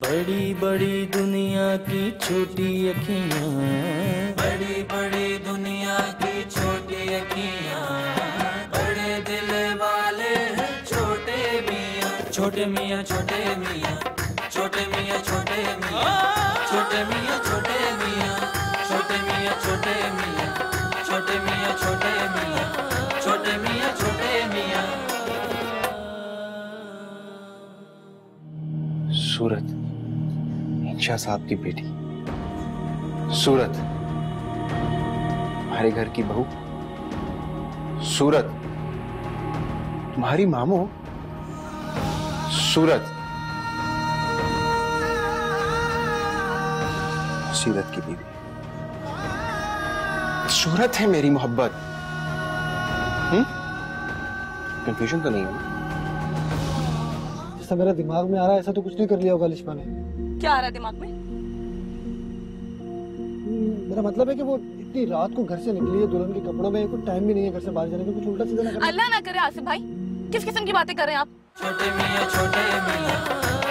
बड़ी बड़ी दुनिया की छोटी अखियाँ, बड़ी बड़ी दुनिया की छोटी अखियाँ, बड़े दिल वाले हैं छोटे मियाँ। छोटे मियाँ छोटे मियाँ, छोटे मियाँ छोटे मियाँ, छोटे मियाँ छोटे मियाँ, छोटे मियाँ छोटे मियाँ, छोटे मियाँ छोटे मियाँ, छोटे मियाँ छोटे मियाँ। सूरत, इंशा साहब की बेटी सूरत, हमारे घर की बहू सूरत, तुम्हारी मामू सूरत, सीरत की बीवी सूरत है मेरी मोहब्बत। कंफ्यूजन तो नहीं है? जैसा मेरा दिमाग में आ रहा है ऐसा तो कुछ नहीं कर लिया होगा लिशमा ने। क्या आ रहा है दिमाग में? मेरा मतलब है कि वो इतनी रात को घर से निकली है दुल्हन के कपड़ों में, कुछ टाइम भी नहीं है घर से बाहर जाने का, कुछ उल्टा सीधा ना करे। अल्लाह ना करे आसिफ भाई, किस किस्म की बातें कर रहे हैं आप? छोटे मियाँ छोटे मियाँ,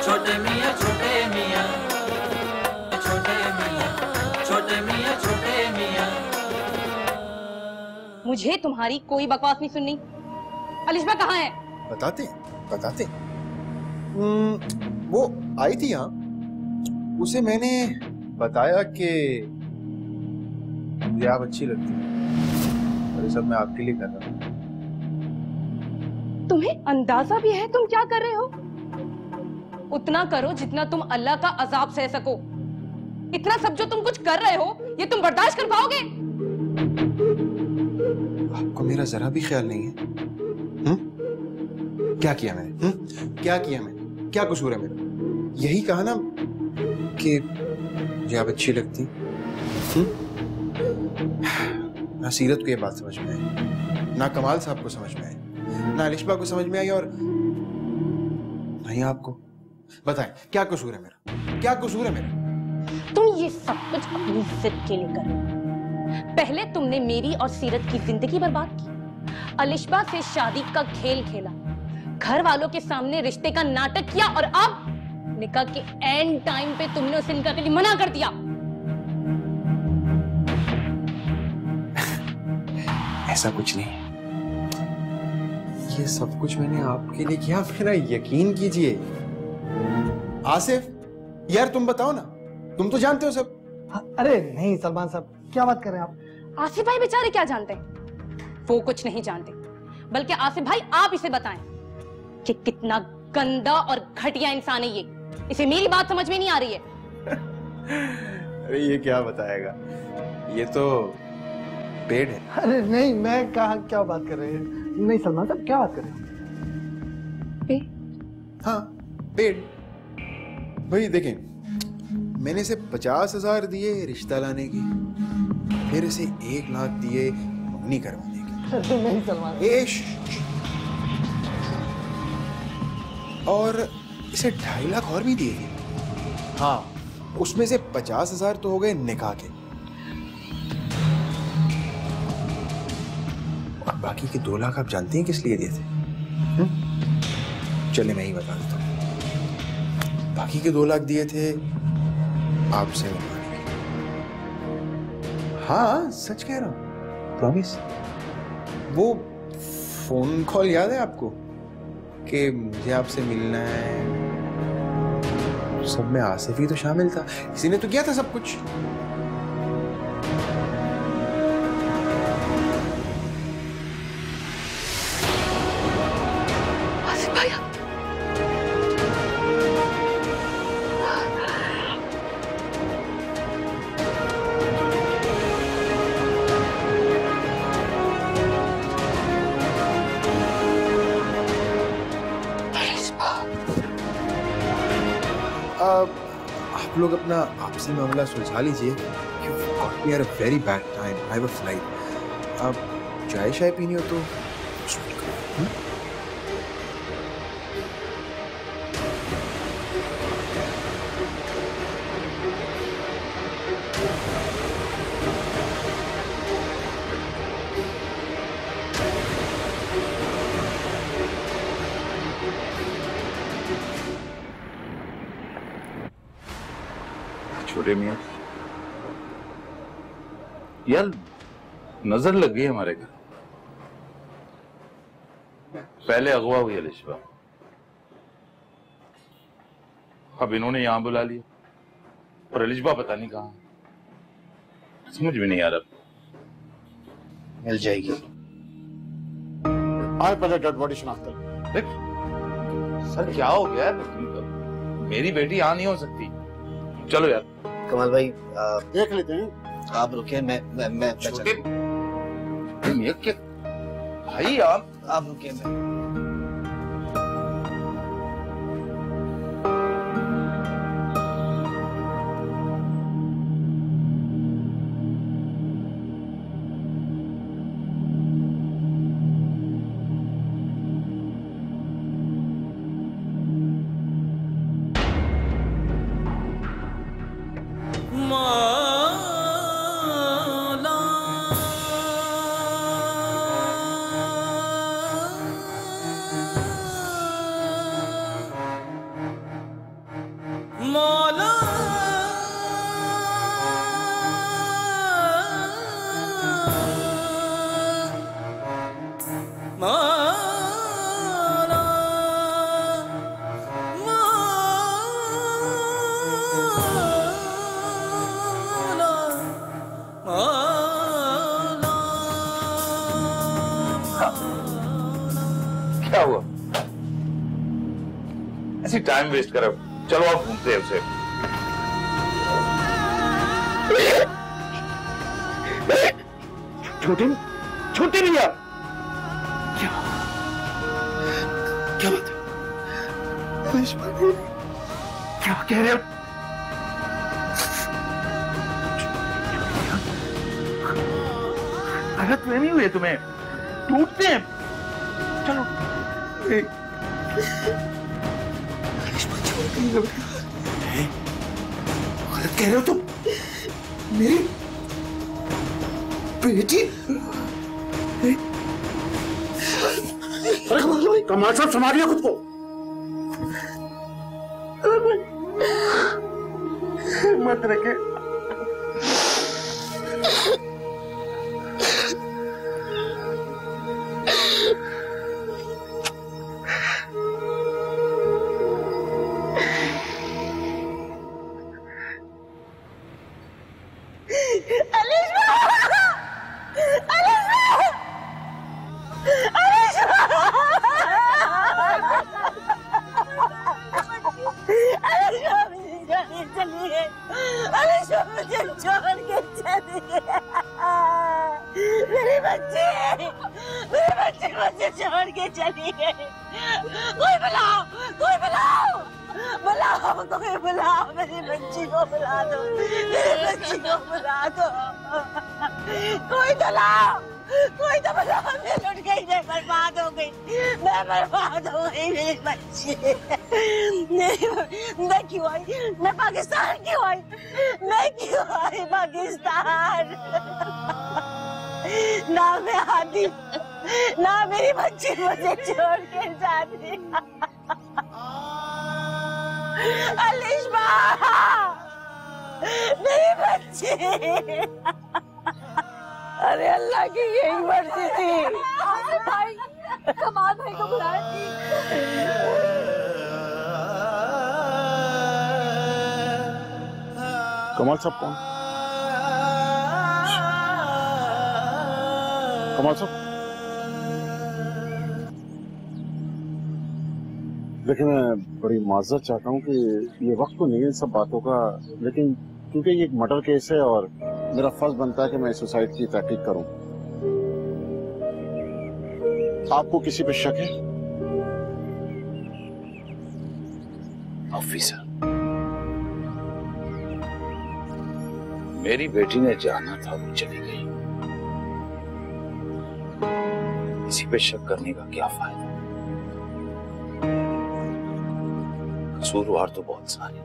छोटे मियाँ छोटे मियाँ, छोटे मियाँ, छोटे मियाँ छोटे मियाँ। मुझे तुम्हारी कोई बकवास नहीं सुननी। अलिशबा कहाँ है? बताते वो आई थी यहाँ, उसे मैंने बताया कि मुझे आप अच्छी लगती है और ये सब मैं आपके लिए कर रहा हूँ। तुम्हें अंदाजा भी है तुम क्या कर रहे हो? उतना करो जितना तुम अल्लाह का अजाब सह सको। इतना सब जो तुम कुछ कर रहे हो ये तुम बर्दाश्त कर पाओगे? आपको मेरा जरा भी ख्याल नहीं है? क्या किया मैंने? क्या किया मैंने? क्या कसूर है मेरा? यही कहा ना कि मुझे आप अच्छी लगती। ना सीरत को ये बात समझ में आई, ना कमाल साहब को समझ में आई, ना अलिशबा को समझ में आई, और नहीं आपको। बताएं क्या कसूर है मेरा? क्या कसूर है मेरा? तुम ये सब कुछ अपनी जिद के लिए कर रहे हो। पहले तुमने मेरी और सीरत की जिंदगी बर्बाद की, अलिशबा से शादी का खेल खेला, घर वालों के सामने रिश्ते का नाटक किया, और अब निकाह के एंड टाइम पे तुमने उसे निकाह के लिए मना कर दिया। ऐसा कुछ नहीं, ये सब कुछ मैंने आपके लिए किया, मेरा यकीन कीजिए। आसिफ यार तुम बताओ ना, तुम तो जानते हो सब। अरे नहीं सलमान साहब, क्या बात कर रहे हैं आप? आसिफ भाई बेचारे क्या जानते हैं? वो कुछ नहीं जानते, बल्कि आसिफ भाई आप इसे बताएं कि कितना गंदा और घटिया इंसान है ये। इसे मेरी बात समझ में नहीं आ रही है। अरे ये क्या बताएगा, ये तो पेड़ है। अरे नहीं, मैं कहा क्या बात कर रहे हैं? नहीं सलमान साहब, क्या बात कर रहे हैं? पेड़? हाँ पेड़। भाई देखें, मैंने इसे 50,000 दिए रिश्ता लाने की, फिर इसे 1 लाख दिए मंगनी करवाने की। अरे नहीं सलमान, और इसे 2.5 लाख और भी दिए। हाँ, उसमें से 50,000 तो हो गए निकाह के, और बाकी के 2 लाख आप जानते हैं किस लिए दिए थे? चले मैं ही बता देता हूँ। बाकी के 2 लाख दिए थे आपसे मिलवाने के। हाँ सच कह रहा हूँ, प्रॉमिस। वो फोन कॉल याद है आपको कि मुझे आपसे मिलना है? सब में आसिफ ही तो शामिल था, इसी ने तो किया था सब कुछ। आसिफ भाई, आप लोग अपना आपसी मामला सुलझा लीजिए। We are a very bad time. I have a flight. आप चाय शाय पीनी हो तो छोटे मियां, यार नजर लग गई हमारे घर। पहले अगवा हुई अलिशबा, अब इन्होंने यहां बुला लिया और अलिशबा पता नहीं कहां। समझ में नहीं आ रहा। मिल जाएगी। आए पहले डेड बॉडी शनाख्त। सर क्या हो गया? मेरी बेटी यहां नहीं हो सकती। चलो यार। कमाल भाई देख लेते हैं। आप रुके, मैं छोटे क्या भाई आप रुके, मैं क्या हुआ? ऐसी टाइम वेस्ट करो। चलो आप घूमते हैं उसे। छोटे भैया, क्या बात है? क्या कह रहे हो? गलत फहमी हुई है तुम्हें, टूटते हैं। चलो गलत कह रहे हो तुम। मेरी बेटी। अरे कमाल साहब, संभालिए खुद को। मत रखे। मैं पाकिस्तान क्यों आई? मैं क्यों आई पाकिस्तान? ना मैं आती, ना मेरी बच्ची मुझे छोड़ के जाती। अलिशबा, मेरी बच्ची। अरे अल्लाह की यही मर्जी थी। भाई, कमाल भाई को बुलाया थी। कमाल साहब कौन? कमाल साहब, देखिए मैं बड़ी माजरत चाहता हूँ कि ये वक्त तो नहीं है सब बातों का, लेकिन क्योंकि ये एक मर्डर केस है और मेरा फर्ज बनता है कि मैं सुसाइड की तहकीक करूं। आपको किसी पे शक है? ऑफिसर, मेरी बेटी ने जाना था, वो चली गई। इसी पे शक करने का क्या फायदा? कसूरवार तो बहुत सारे।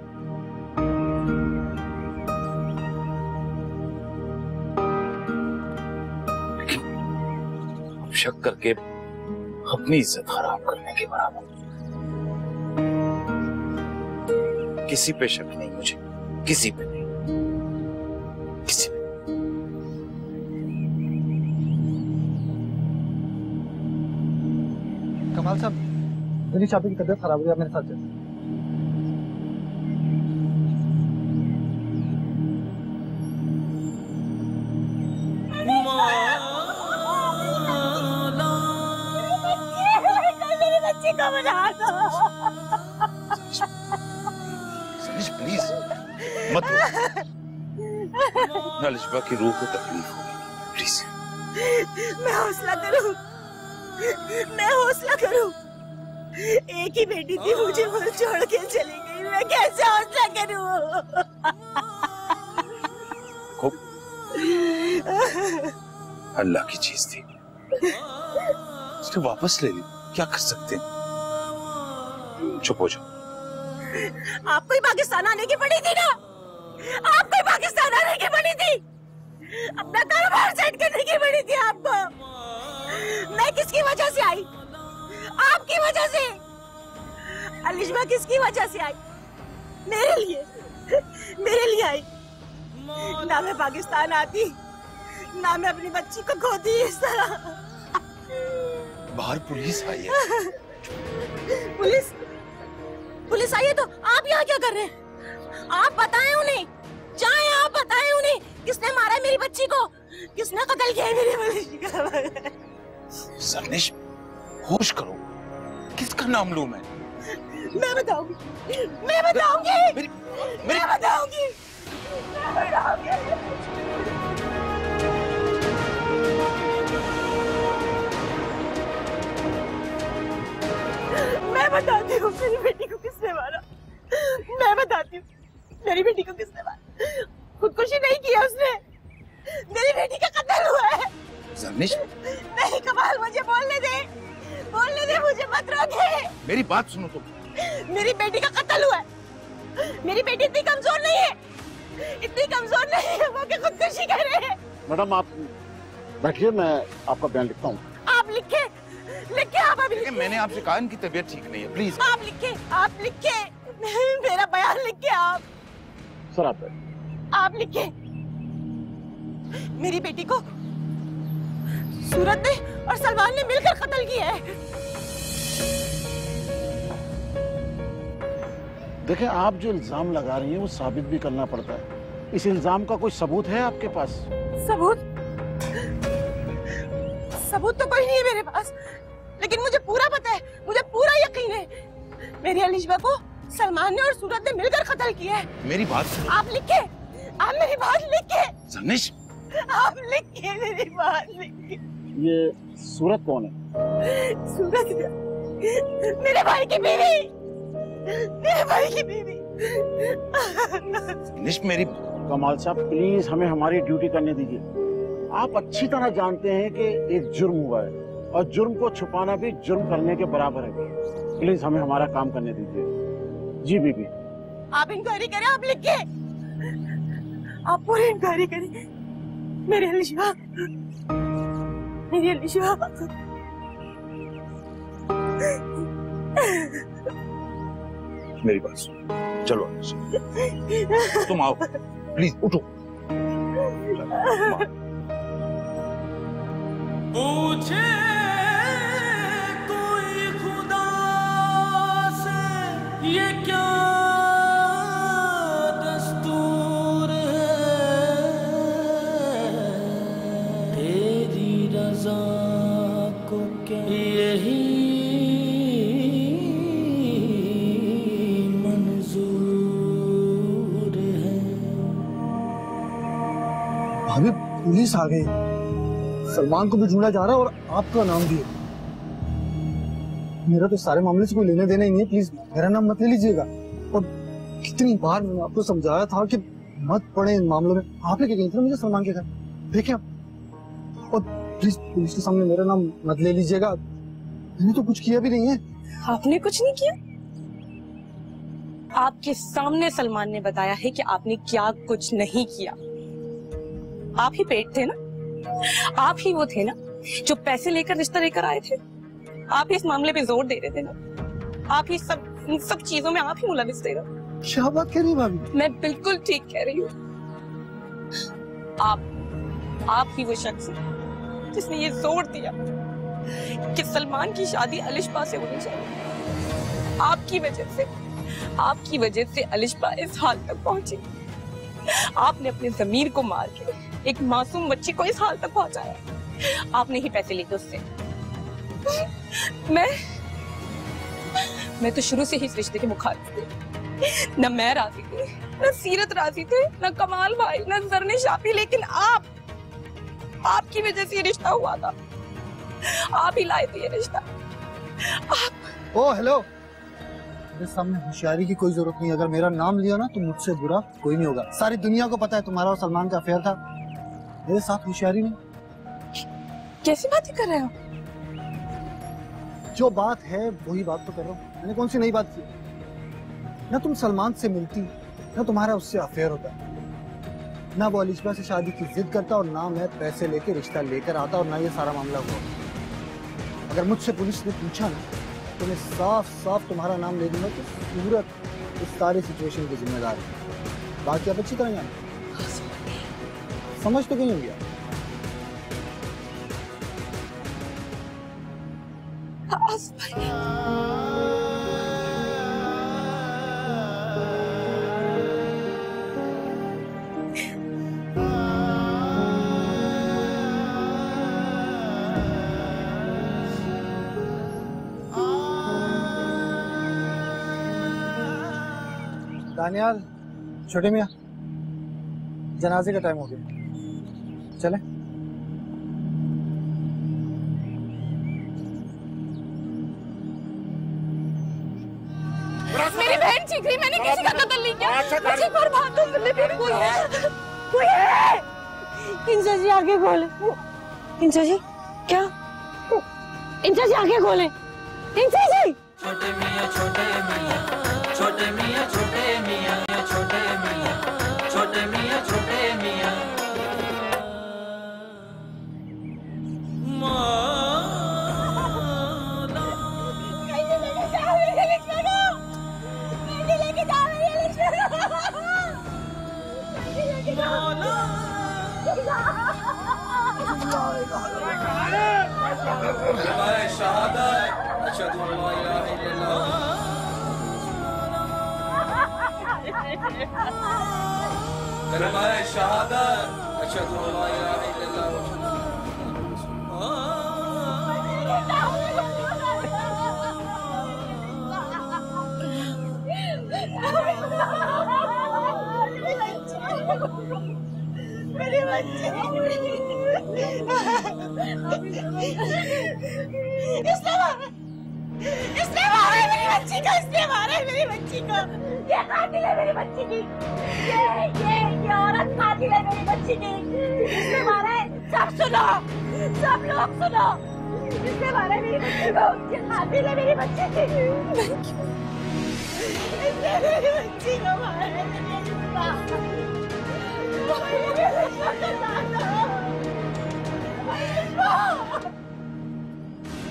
लेकिन अब शक करके अपनी इज्जत खराब करने के बराबर। किसी पे शक नहीं मुझे, किसी पे नहीं। कमाल साहब, मेरी चाबी की तबीयत खराब हो गई, आप मेरे साथ चलें। मेरे बच्चे को बना दो। प्लीज मत रो। अलिशबा की रूह को तकलीफ होगी, प्लीज। मैं हौसला करूं। एक ही बेटी थी, मुझे वो छोड़ के चली गई, मैं कैसे हौसला करूं? खूब अल्लाह की चीज थी, उसको वापस ले ली, क्या कर सकते हैं? चुप हो जाओ। आपको ही पाकिस्तान आने की पड़ी थी ना, आपको ही पाकिस्तान आने की पड़ी थी, अपना कारोबार सेट करने की पड़ी थी आपको। मैं किसकी वजह से आई? आपकी वजह से। अलिशबा किसकी वजह से आई? मेरे लिए आई। ना मैं पाकिस्तान आती, ना मैं अपनी बच्ची को खोती इस तरह। बाहर पुलिस आई है। पुलिस आई है तो आप यहाँ क्या कर रहे हैं? आप बताएं उन्हें, जाएं आप बताएं उन्हें, किसने मारा है मेरी बच्ची को, किसने कत्ल किया है मेरी बच्ची का? सरनिश, होश करो, किसका नाम लूं मैं? मैं बताऊंगी। मैं बताती हूँ मेरी बेटी को किसने मारा। मैं बताती हूँ मेरी बेटी को किसने मारा। खुदकुशी नहीं किया उसने, मेरी बेटी का कत्ल हुआ है। सरनिश, नहीं कमाल, मुझे बोलने दे, मुझे मत रोके। मेरी बात सुनो तुम। मेरी बेटी का कत्ल हुआ है। मेरी बेटी इतनी कमजोर नहीं है वो कि खुदकुशी कर रहे हैं। मैडम आप बैठिए, मैं आपका बयान लिखता हूँ। आप लिखे आप अभी लिखे। मैंने आपसे कहा इनकी तबीयत ठीक नहीं है, प्लीज। आप लिखे मेरा बयान लिखे आप। सर आप लिखे। मेरी बेटी को सूरत ने और सलमान ने मिलकर कत्ल किया है। देखिए, आप जो इल्जाम लगा रही हैं वो साबित भी करना पड़ता है। इस इल्जाम का कोई सबूत है आपके पास? सबूत तो कोई नहीं है मेरे पास, लेकिन मुझे पूरा पता है, मुझे पूरा यकीन है, मेरी अलिशबा को सलमान ने और सूरत ने मिलकर कत्ल किया है। मेरी बात सुनो। आप मेरी बात लिखे। सरनिश, आप लिखे मेरी बात लिखे। ये सूरत कौन है? सूरत मेरे भाई की बीवी। निश, मेरी कमाल साहब प्लीज हमें हमारी ड्यूटी करने दीजिए। आप अच्छी तरह जानते हैं कि एक जुर्म हुआ है और जुर्म को छुपाना भी जुर्म करने के बराबर है। प्लीज हमें हमारा काम करने दीजिए। जी बीबी। आप इंक्वायरी करें, आप लिखिए, आप पूरी इंक्वायरी करें। मेरी अलिशबा मेरी बात सुनो, चलो तुम आओ, प्लीज उठो। पूछे कोई खुदा से ये क्या दस्तूर है, तेरी रज़ा को क्या यही मंजूर है। भाभी पुलिस आ गई, सलमान को भी ढूंढा जा रहा है और आपका नाम भी है। मेरा तो सारे मामले से कोई लेना देना ही नहीं है, प्लीज मेरा नाम मत ले लीजिएगा। और कितनी बार मैंने आपको समझाया था कि मत पड़े इन मामलों में। आप लेके गई थी ना मुझे सलमान के घर, देखे आप। और प्लीज पुलिस के सामने मेरा नाम मत ले लीजिएगा, मैंने तो कुछ किया भी नहीं है। आपने कुछ नहीं किया? आपके सामने सलमान ने बताया है कि आपने क्या कुछ नहीं किया। आप ही पेट थे ना, आप ही वो थे ना जो पैसे लेकर रिश्ता लेकर आए थे। आप ही इस मामले पे जोर दे रहे थे ना, आप ही सब चीजों में आप ही मुलविस थे ना। क्या बात कह रही भाभी? मैं बिल्कुल ठीक कह रही हूँ। आप ही वो शख्स जिसने ये जोर दिया कि सलमान की शादी अलिशबा से होनी चाहिए। आपकी वजह से अलिशबा इस हाल तक पहुंची। आपने अपने जमीर को मार के एक मासूम बच्ची को इस हाल तक पहुंचाया। आपने ही पैसे लिए थे उससे। मैं तो शुरू से ही इस रिश्ते के मुखालिफ थी। न मैं राजी थी, न सीरत राजी थे, न कमाल भाई, न जरने शाफी, लेकिन आपकी वजह से ये रिश्ता हुआ था। आप ही लाए थे ये रिश्ता। ओ हेलो, मेरे सामने होशियारी की कोई जरूरत नहीं। अगर मेरा नाम लिया ना तो मुझसे बुरा कोई नहीं होगा। सारी दुनिया को पता है तुम्हारा और सलमान का अफेयर था। मेरे साथ होशियारी नहीं। कैसी बातें कर रहे हो? जो बात है वही बात तो कर रहा हूँ। मैंने कौन सी नई बात की? ना तुम सलमान से मिलती, ना तुम्हारा उससे अफेयर होता, ना वो अलिशबा से शादी की जिद करता, और ना मैं पैसे लेके रिश्ता लेकर आता, और ना ये सारा मामला हुआ। अगर मुझसे पुलिस ने पूछा ना तो मैं साफ साफ तुम्हारा नाम ले दूंगा कि सूरत इस सारी सिचुएशन की जिम्मेदार है। बाकी आप अच्छी तरह जानो। समझ तो कहीं हो गया। दानियाल, छोटे मियाँ, जनाजे का टाइम हो गया, चले? मेरी बहन चीख रही, मैंने किसी का कत्ल नहीं किया। मुझे बर्बाद तो करने पे कोई है। इंसा जी आगे खोले। इंसा जी क्या? इंसा जी आगे खोले। इंसा जी। छोटे मियाँ छोटे मियाँ छोटे मियाँ छोटे मियाँ छोटे मियाँ छोटे मियाँ छोटे मियाँ इसने मारा है मेरी बच्ची को, इसने मारा है मेरी बच्ची को। ये कातिल है मेरी बच्ची की। ये औरत कातिल है मेरी बच्ची की। इसने मारा है। सब सुनो, सब लोग सुनो। इसने मारा है मेरी बच्ची को। ये कातिल है मेरी बच्ची की। इसने मेरी बच्ची को मारा है।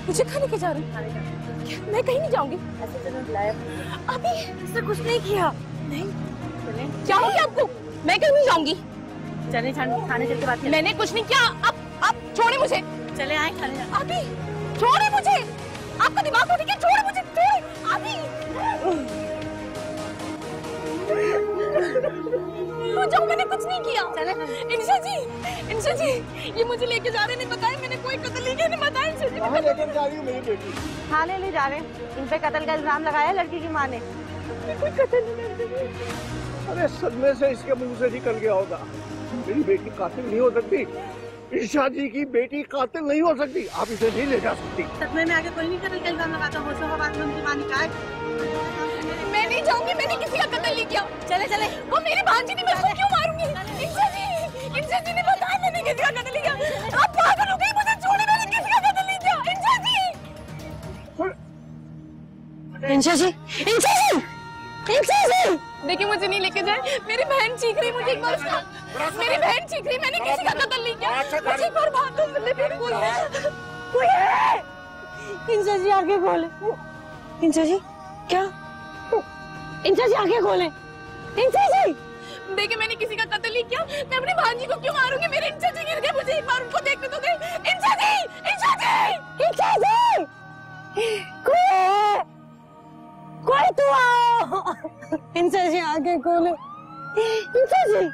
मुझे खाने के जा रही हूँ। मैं कहीं नहीं जाऊंगी। अभी इसने कुछ नहीं किया। नहीं क्या हो गया आपको? मैं कहीं नहीं जाऊंगी। चले खाने चल के बात करें। मैंने कुछ नहीं किया। अब छोड़े मुझे। चले आए खाने जाए। अभी छोड़े मुझे। आपका दिमाग तो ठीक है। छोड़े मुझे, छोड़े अभी। जाओ, मैंने कुछ नहीं किया। चले इंशा जी ये मुझे लेके जा रहे, नहीं बताया मैंने कोई कत्ल नहीं किया, नहीं बताया। इंशा जी कहाँ लेकर जा रही हूँ मेरी बेटी? थाने ले जा रहे हैं। इन पे कत्ल का इल्जाम लगाया लड़की की माँ ने। कोई कत्ल नहीं। अरे सदमे से इसके मुंह से निकल गया होगा। मेरी बेटी कातिल नहीं हो सकती। ईशा जी की बेटी कातिल नहीं हो सकती। आप इसे नहीं ले जा सकती। सदमे में आगे कोई नहीं कत्ल का इल्जाम लगाता। होशो हवास में उनकी माँ ने कहा है। मैं नहीं जाऊंगी। मैंने किसी का कत्ल नहीं किया। चले वो मेरी भांजी थी, मैं उसको क्यों मारूंगी? इंशा जी ने बताया मैंने किसी का कत्ल नहीं किया। आप पागल हो गए, मुझे छोड़े, मैंने किसी का कत्ल नहीं किया। इंशा जी देखिए मुझे नहीं लेके जाए। मेरी बहन चीख रही, मुझे एक बार मेरी बहन चीख रही, मैंने किसी का कत्ल नहीं किया। मुझे एक बार बात तो सुनने पे कोई है। इंशा जी आगे खोले। इंशा जी क्या? इंशा जी आगे खोले। इंशा जी देखिए मैंने किसी का कत्ल नहीं किया, मैं अपनी भांजी को क्यों मारूंगी? मेरे इंचा जी गिर गए, मुझे एक बार उनको देखने तो दे। इंचा जी, इंचा जी, इंचा जी, कोई तो आओ। इंचा जी आगे खोलो, इंचा जी।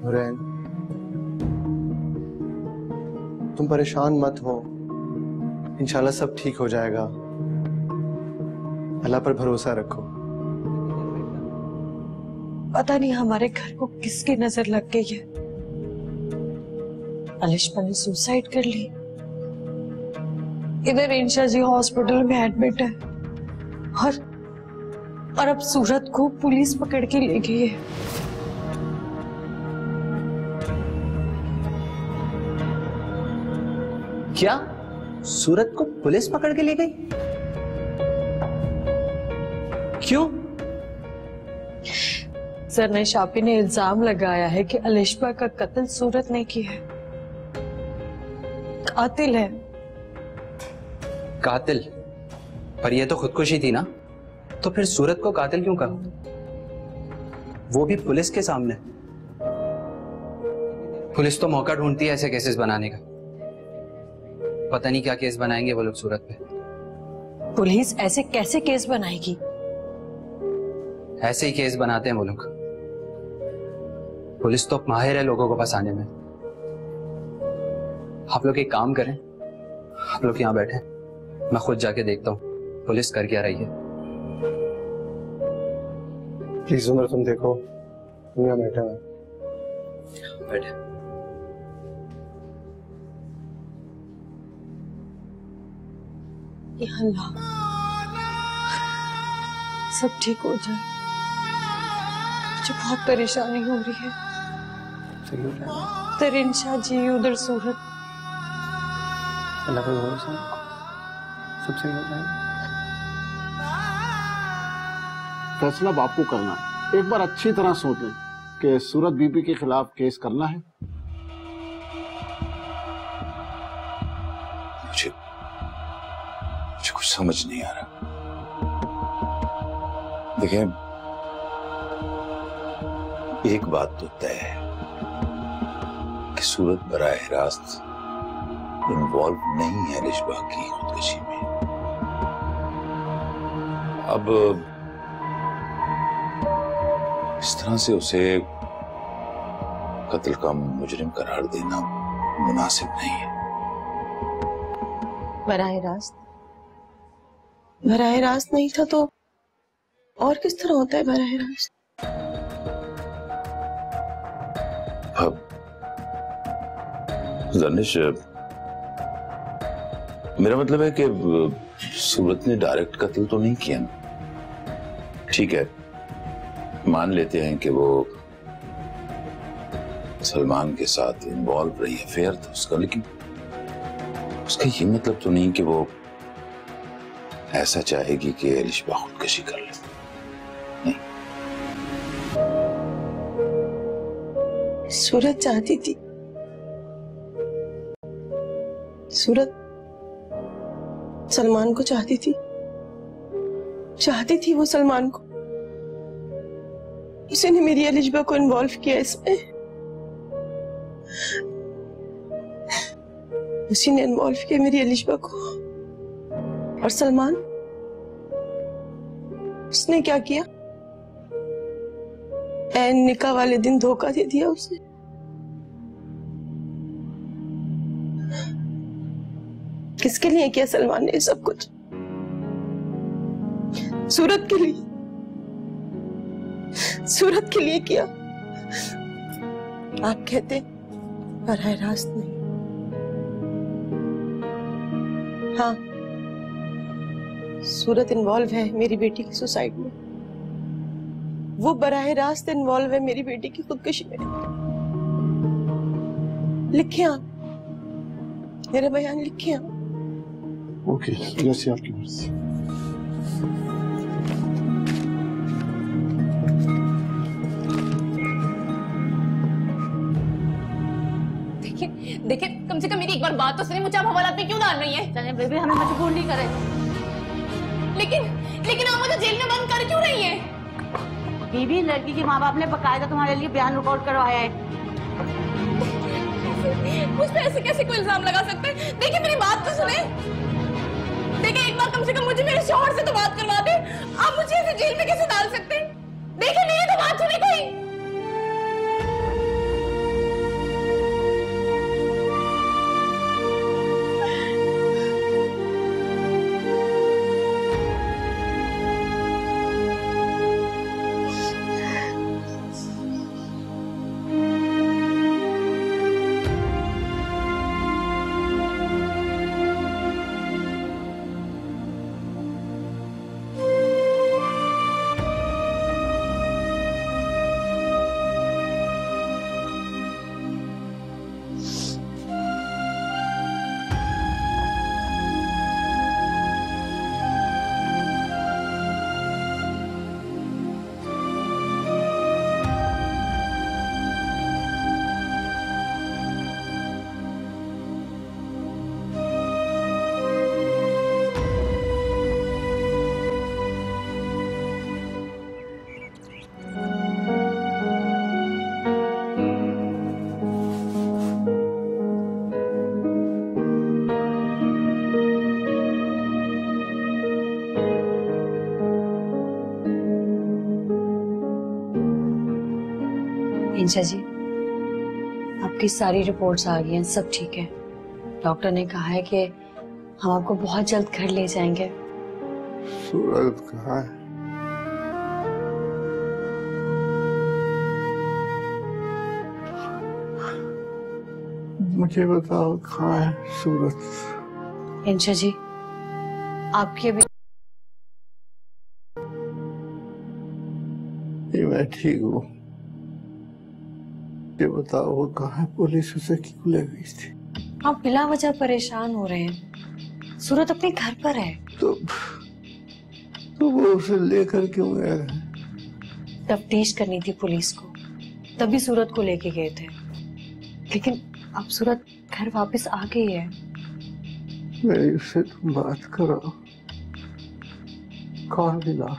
नूरैन, तुम परेशान मत हो, इंशाल्लाह सब ठीक हो जाएगा। अल्लाह पर भरोसा रखो। पता नहीं हमारे घर को किसकी नजर लग गई है। अलिशबा ने सुसाइड कर ली, इधर इंशा जी हॉस्पिटल में एडमिट है और अब सूरत को पुलिस पकड़ के ले गई है। क्या सूरत को पुलिस पकड़ के ले गई? क्यों? सर शापी ने इल्जाम लगाया है कि अलिशबा का कत्ल सूरत ने किया है। कातिल है। कातिल? पर यह तो खुदकुशी थी ना, तो फिर सूरत को कातिल क्यों कहा? वो भी पुलिस के सामने। पुलिस तो मौका ढूंढती है ऐसे केसेस बनाने का। पता नहीं क्या केस बनाएंगे वो लोग सूरत पे। पुलिस ऐसे कैसे केस बनाएगी? ऐसे ही केस बनाते हैं वो लोग। पुलिस तो माहिर है लोगों को फंसाने में। आप लोग एक काम करें, आप लोग यहाँ बैठे, मैं खुद जाके देखता हूँ पुलिस कर क्या रही है। प्लीज उमर, तुम देखो, तुम यहाँ बैठे हो। बैठे। या अल्लाह, सब ठीक हो जाए। मुझे बहुत परेशानी हो रही है। सही हो जाएगा। उधर इंशा जी, उधर सूरत। अल्लाह पे भरोसा रखो, सब सही हो जाएगा। फैसला बाप को करना है। एक बार अच्छी तरह सोचें कि सूरत बीबी के खिलाफ केस करना है। मुझे कुछ समझ नहीं आ रहा। देखें, एक बात तो तय है कि सूरत बराह रास्त इन्वॉल्व नहीं है अलिशबा की खुदकुशी में। अब इस तरह से उसे कत्ल का मुजरिम करार देना मुनासिब नहीं है। बराह रास्त नहीं था तो और किस तरह होता है बराह रास्त? अब जानिश, मेरा मतलब है कि सूरत ने डायरेक्ट कत्ल तो नहीं किया ना। ठीक है, मान लेते हैं कि वो सलमान के साथ इन्वॉल्व रही, अफेयर था उसका, लेकिन उसका ये मतलब तो नहीं कि वो ऐसा चाहेगी कि अलिशबा खुदकुशी कर ले। नहीं, सूरत चाहती थी, सूरत सलमान को चाहती थी वो सलमान को। उसी ने मेरी अलिशबा को इन्वॉल्व किया इसमें। उसी ने इन्वॉल्व किया मेरी अलिशबा को। और सलमान, उसने क्या किया? ऐन निकाह वाले दिन धोखा दे दिया उसने। किसके लिए किया सलमान ने सब कुछ? सूरत के लिए, सूरत के लिए किया। आप कहते बराह रास्त नहीं। हाँ, सूरत इन्वॉल्व है मेरी बेटी की सुसाइड में। वो बराह रास्त इन्वॉल्व है मेरी बेटी की खुदकुशी में। लिखे आप, मेरा बयान लिखे आप। ओके, जैसे आपकी मर्जी। देखिए कम से कम मेरी एक बार बात तो सुनिए, मुझे आप हवालात में क्यों डाल रही हैं? चले बेबी, हमें मजबूर नहीं करे। लेकिन आप मुझे जेल में बंद कर क्यों रही हैं? बीबी, लड़की के माँ बाप ने बकायदा तुम्हारे लिए बयान रिकॉर्ड करवाया है। मुझ पे ऐसे कैसे कोई इल्जाम लगा सकते हैं? देखिए मेरी बात तो सुने। देखिए एक बार कम से कम मुझे मेरे शौहर से तो बात करवा दे। आप मुझे ऐसे जेल में कैसे डाल सकते हैं? देखिए मेरी तो बात सुने कोई। इंशा जी, आपकी सारी रिपोर्ट्स आ गई हैं, सब ठीक है। डॉक्टर ने कहा है कि हम आपको बहुत जल्द घर ले जाएंगे। सूरज कहाँ है? मुझे बताओ कहाँ है सूरज? इंशा जी, आपकी अभी मैं ठीक हूँ। ये बताओ वो कहाँ है? पुलिस उसे क्यों ले गई थी? आप बिला वजह परेशान हो रहे हैं। सूरज अपने घर पर है। तो वो उसे लेकर क्यों गया? तफ्तीश करनी थी पुलिस को, तभी सूरज को लेके गए थे। लेकिन अब सूरज घर वापस आ गई है। मेरी उससे तुम बात करो। कौन मिला?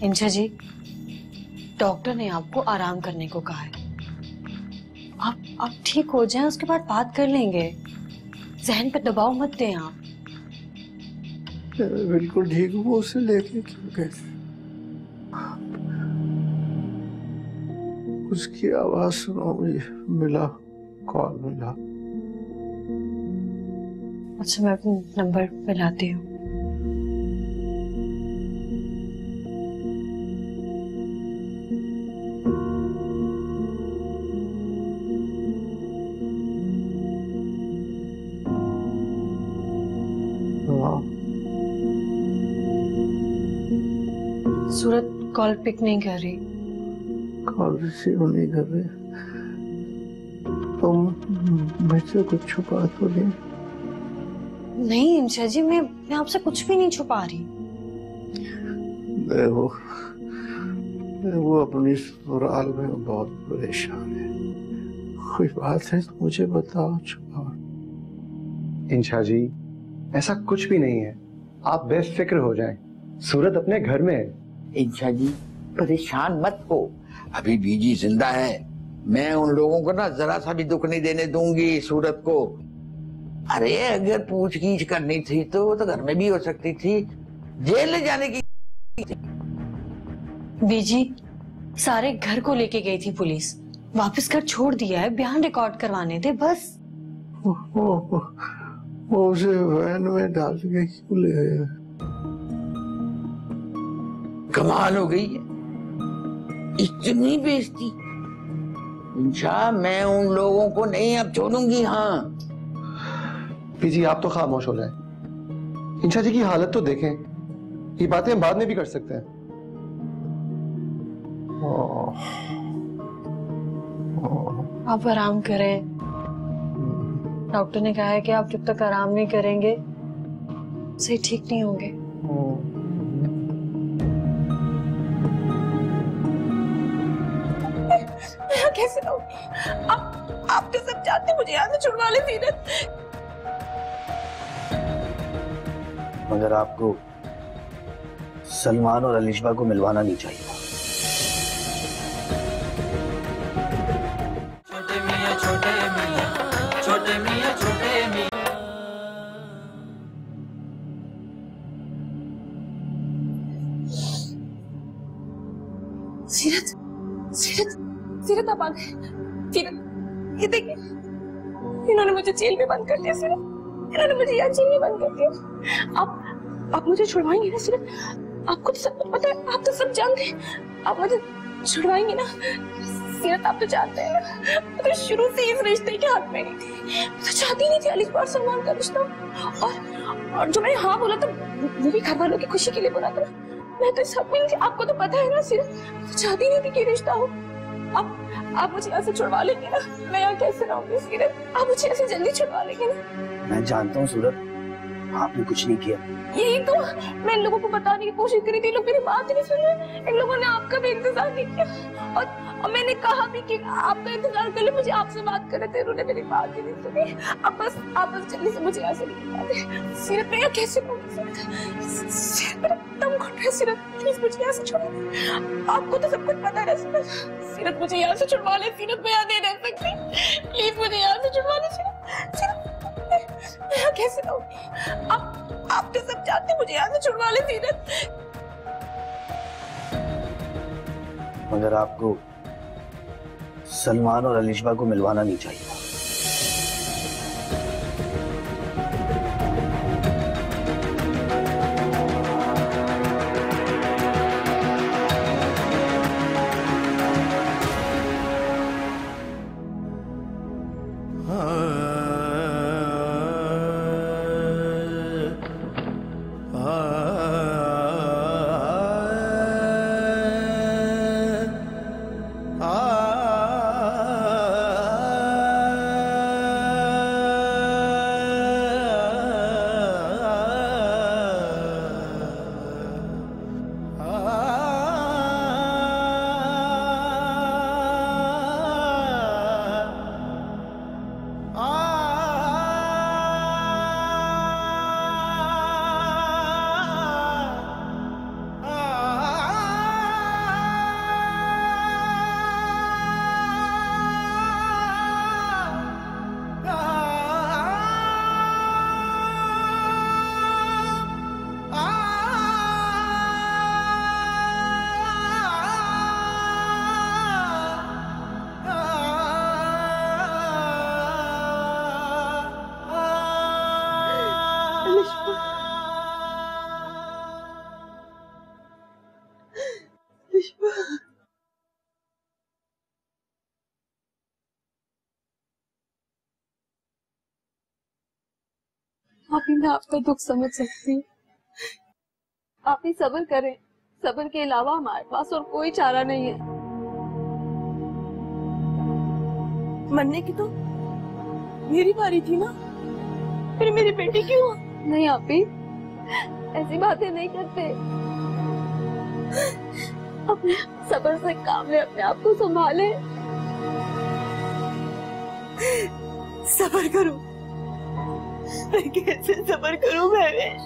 इंशा जी, डॉक्टर ने आपको आराम करने को कहा है। आप ठीक हो जाएं, उसके बाद बात कर लेंगे। जहन पे दबाव मत दें आप। बिल्कुल ठीक हूँ। उसे लेके क्यों गए? उसकी आवाज सुनो, मुझे मिला, कॉल मिला। अच्छा, मैं अपना नंबर मिलाती हूँ। सूरज कॉल पिक नहीं कर रही। कॉल रिसीव नहीं कर रही। तुम मुझसे कुछ छुपा तो नहीं? नहीं इंशा जी, मैं आपसे कुछ भी नहीं छुपा रही। वो अपनी ससुराल में बहुत परेशान है। कोई बात है तो मुझे बताओ, छुपाओ। इंशा जी, ऐसा कुछ भी नहीं है। आप बेफिक्र हो जाएं। सूरज अपने घर में है। इंशा जी, परेशान मत हो। अभी बीजी जिंदा है। मैं उन लोगों को ना जरा सा भी दुख नहीं देने दूंगी सूरज को। अरे अगर पूछगीछ करनी थी तो घर में भी हो सकती थी। जेल ले जाने की बीजी सारे घर को लेके गई थी पुलिस। वापस घर छोड़ दिया है, बयान रिकॉर्ड करवाने थे बस। वो उसे वैन में डाल के क्यों ले गए? कमाल हो गई है, इतनी बेइज्जती। इंशा, मैं उन लोगों को नहीं अब छोड़ूंगी। हाँ पीजी, आप तो खामोश हो जाएं। इंशा जी की हालत तो देखें। ये बातें हम बाद में भी कर सकते हैं। आप आराम करें। डॉक्टर ने कहा है कि आप जब तक आराम नहीं करेंगे सही ठीक नहीं होंगे। कैसे रहूंगी? आप आप तो सब जानते, मुझे यहाँ से छुड़वा ले सीरत। मगर आपको सलमान और अलिशबा को मिलवाना नहीं चाहिए था। छोटे मियाँ छोटे मियाँ, छोटे मियाँ छोटे मियाँ। सीरत, सीरत, सीरत आप आ गए। सीरत, ये देखिए, इन्होंने मुझे जेल में बंद कर दिया। सीरत, इन्होंने मुझे यहाँ जेल में बंद कर दिया। आप मुझे छुड़वाएंगे ना सीरत? आपको तो सब कुछ पता है, आप तो सब जानते हैं। आप मुझे छुड़वाएंगे ना सीरत? आप तो जानते हैं ना, मैं तो शुरू से इस रिश्ते के हाथ में नहीं थी। मैं तो चाहती नहीं थी अलिशबा और सलमान का रिश्ता। और जो मैंने हाँ बोला था, वो भी घर वालों की खुशी के लिए बोला था। मैं तो सब में, आपको तो पता है ना सीरत, तो चाहती नहीं थी कि रिश्ता हो। आप मुझे यहाँ से छुड़वा लेंगे ना? मैं यहाँ कैसे रहूंगी सीरत? आप मुझे ऐसे जल्दी छुड़वा लेंगे ना? मैं जानता हूँ सूरत, आपने कुछ नहीं किया। यही तो मैं इन लोगों को बताने की कोशिश करी थी, लोग मेरी बात नहीं सुन रहे। इन लोगों ने आपका भी इंतजार नहीं किया और मैंने कहा भी कि आपका इंतजार कर ले, मुझे आपसे बात कर रहे थे, उन्होंने मेरी बात ही नहीं सुनी। आप बस जल्दी से मुझे यहाँ से निकलवा दे सीरत। मैं यहाँ कैसे रहूंगी सीरत? मेरा दम घुट रहा है सीरत, प्लीज मुझे यहाँ से छुड़वा दे। आपको तो सब कुछ पता है सीरत, मुझे यहाँ से छुड़वा ले सीरत। मैं यहाँ नहीं रह सकती, प्लीज मुझे यहाँ से छुड़वा ले सीरत। मैं यहाँ कैसे रहूंगी? आप तो सब जानते, मुझे यहाँ से छुड़वा ले सीरत। मगर आपको सलमान और अलिशबा को मिलवाना नहीं चाहिए था। अभी मैं आपका दुख समझ सकती हूँ। आप ही सब्र करें, सब्र के अलावा हमारे पास और कोई चारा नहीं है। मरने की तो मेरी बारी थी ना, फिर मेरी बेटी क्यों? नहीं आप ही ऐसी बातें नहीं करते। अपने सब्र से काम ले, अपने आप को संभाले। सब्र करूं? मैं कैसे सब्र करूं महवेश?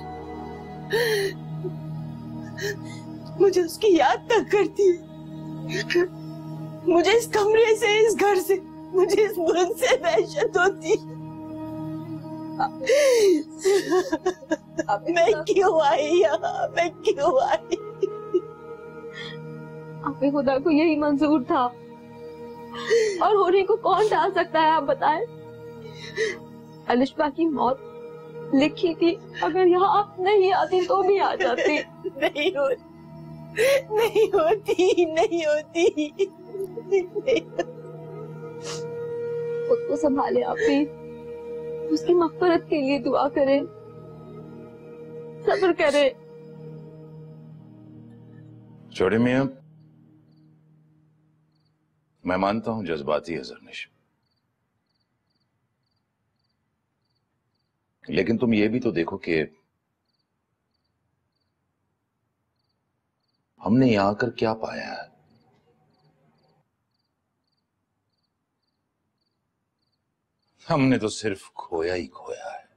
मुझे उसकी याद तक करती है। मुझे इस कमरे से, इस घर से, मुझे इस मुल्क से वहशत होती। मैं क्यों आई यहाँ? मैं क्यों आई? आपके खुदा को यही मंजूर था और होने को कौन टाल सकता है, आप बताएं। अलिशबा की मौत लिखी थी, अगर यहाँ आप नहीं आती तो भी आ जाती। नहीं होती, नहीं होती, नहीं होती। खुद को संभाले आप भी, उसकी मग़फ़िरत के लिए दुआ करें, सब्र करें। छोटे मियां, मैं मानता हूं जज्बाती है जरनिश, लेकिन तुम ये भी तो देखो कि हमने यहां आकर क्या पाया है। हमने तो सिर्फ खोया ही खोया है।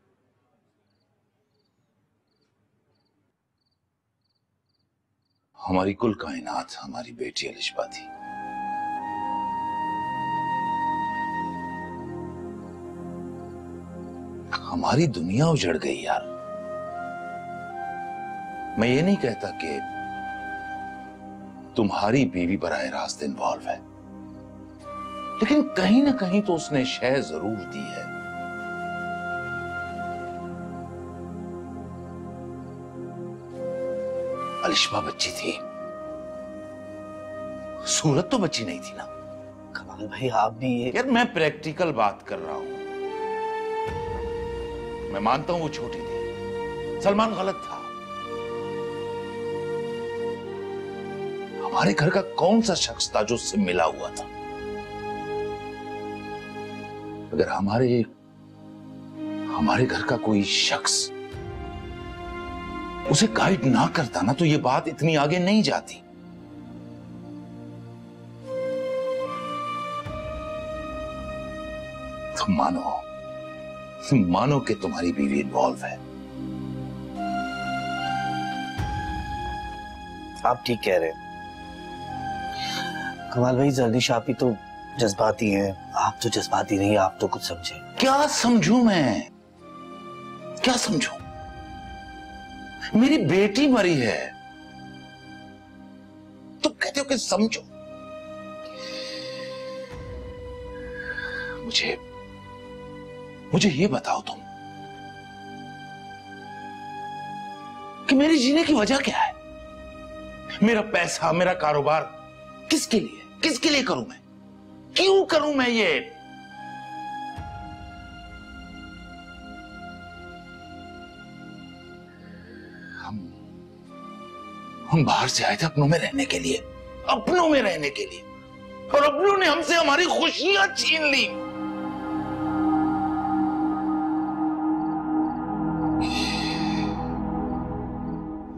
हमारी कुल कायनात हमारी बेटी अलिशबा थी। हमारी दुनिया उजड़ गई यार। मैं ये नहीं कहता कि तुम्हारी बीवी बराह रास्त इन्वॉल्व है, लेकिन कहीं ना कहीं तो उसने शय जरूर दी है। अलिशबा बच्ची थी, सूरत तो बच्ची नहीं थी ना। कमाल भाई आप भी ये। यार मैं प्रैक्टिकल बात कर रहा हूं। मैं मानता हूं वो छोटी थी, सलमान गलत था। हमारे घर का कौन सा शख्स था जो उससे मिला हुआ था? अगर हमारे घर का कोई शख्स उसे गाइड ना करता ना, तो ये बात इतनी आगे नहीं जाती। तुम मानो कि तुम्हारी बीवी इन्वॉल्व है। आप ठीक कह रहे हैं कमाल भाई। जर्दिश आप ही तो जज्बाती हैं। आप तो जज्बाती नहीं, आप तो कुछ समझे। क्या समझूं मैं? क्या समझूं? मेरी बेटी मरी है, तुम कहते हो कि समझो। मुझे ये बताओ तुम कि मेरे जीने की वजह क्या है? मेरा पैसा, मेरा कारोबार किसके लिए करूं मैं? क्यों करूं मैं ये? हम बाहर से आए थे अपनों में रहने के लिए, और अपनों ने हमसे हमारी खुशियां छीन ली।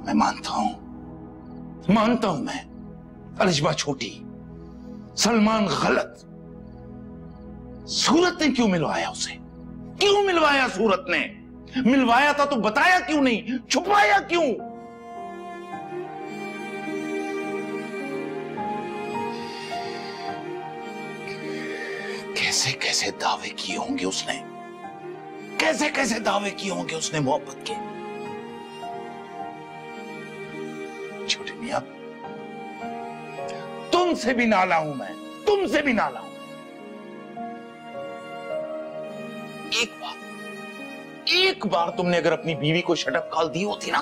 मैं मानता हूं मैं, अलिशबा छोटी, सलमान गलत। सूरत ने क्यों मिलवाया उसे? क्यों मिलवाया सूरत ने? मिलवाया था तो बताया क्यों नहीं? छुपाया क्यों? कैसे कैसे दावे किए होंगे उसने, मोहब्बत के। छोटे मियां, तुमसे भी नाला हूं मैं, तुमसे भी नाला हूं। एक बार तुमने अगर अपनी बीवी को शटअप कॉल दी होती ना,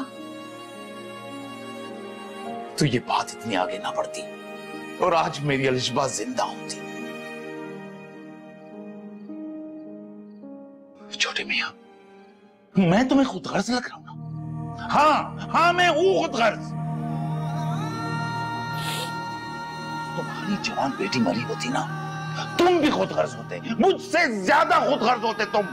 तो ये बात इतनी आगे ना बढ़ती और आज मेरी अलिशबा जिंदा होती। छोटे मियां, मैं तुम्हें खुदगर्ज लग रहा हूं ना? हाँ, मैं हूं खुदगर्ज। तुम्हारी जवान बेटी मरी होती ना, तुम भी खुदगर्ज होते, मुझसे ज्यादा खुदगर्ज होते तुम।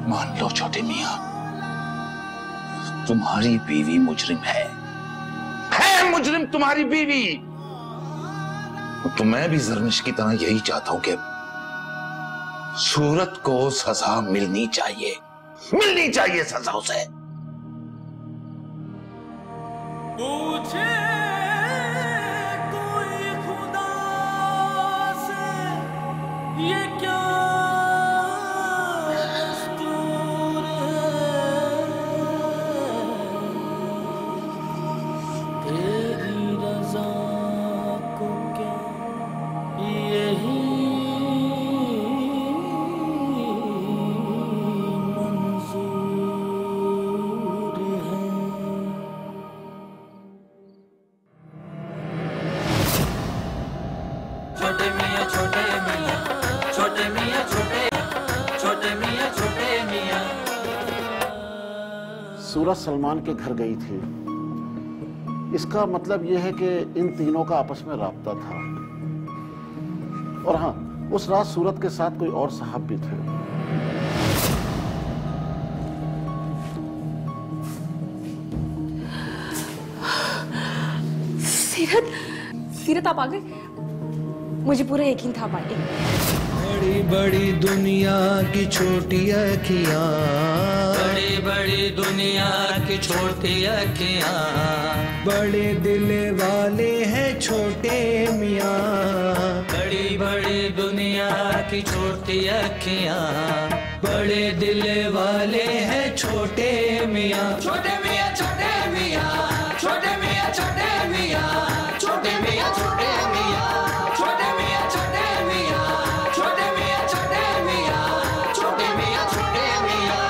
मान लो छोटे मियां, तुम्हारी बीवी मुजरिम है मुजरिम तुम्हारी बीवी। तो मैं भी जरनिश की तरह यही चाहता हूं कि सूरत को सजा मिलनी चाहिए सजा उसे। पूछे कोई खुदा से ये क्या दस्तूर है, तेरी रज़ा को क्या यही मंजूर है। छोटे मियां सूरत सलमान के घर गई थी। इसका मतलब यह है कि इन तीनों का आपस में राब्ता था। और हाँ, उस रात सूरत के साथ कोई और साहब भी थे। सीरत आप आ गए? मुझे पूरा यकीन था आप आएंगे। बड़ी बड़ी दुनिया की छोटी अखियां, बड़ी बड़ी दुनिया की छोटी अखियां, बड़े दिल वाले हैं छोटे मियां। बड़ी बड़ी दुनिया की छोटी अखियां, बड़े दिल वाले हैं छोटे मियां। छोटे मियां छोटे मियां, छोटे मियां छोटे मियां, छोटे मियां छोटे मियां, छोटे मियां छोटे मियां, छोटे मियां छोटे मियां, छोटे मियां छोटे मियां।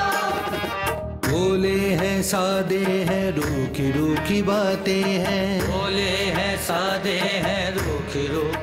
भोले हैं सादे हैं रूखी रूखी बातें हैं, भोले हैं सादे हैं रूखी रूखी